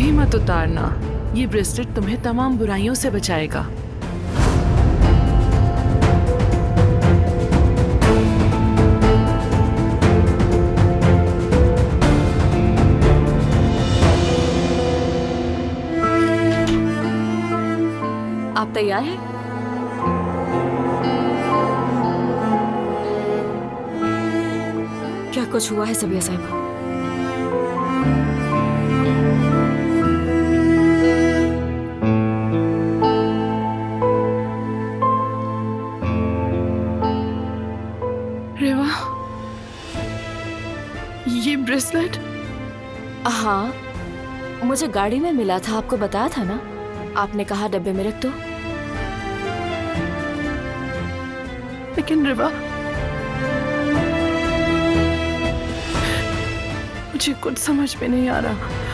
कभी मत उतारना। ये ब्रेसलेट तुम्हें तमाम बुराइयों से बचाएगा। आप तैयार हैं? क्या कुछ हुआ है सबिया साहिबा? रेवा, ये ब्रेसलेट? हाँ, मुझे गाड़ी में मिला था, आपको बताया था ना। आपने कहा डब्बे में रख दो। लेकिन रेवा, मुझे कुछ समझ में नहीं आ रहा।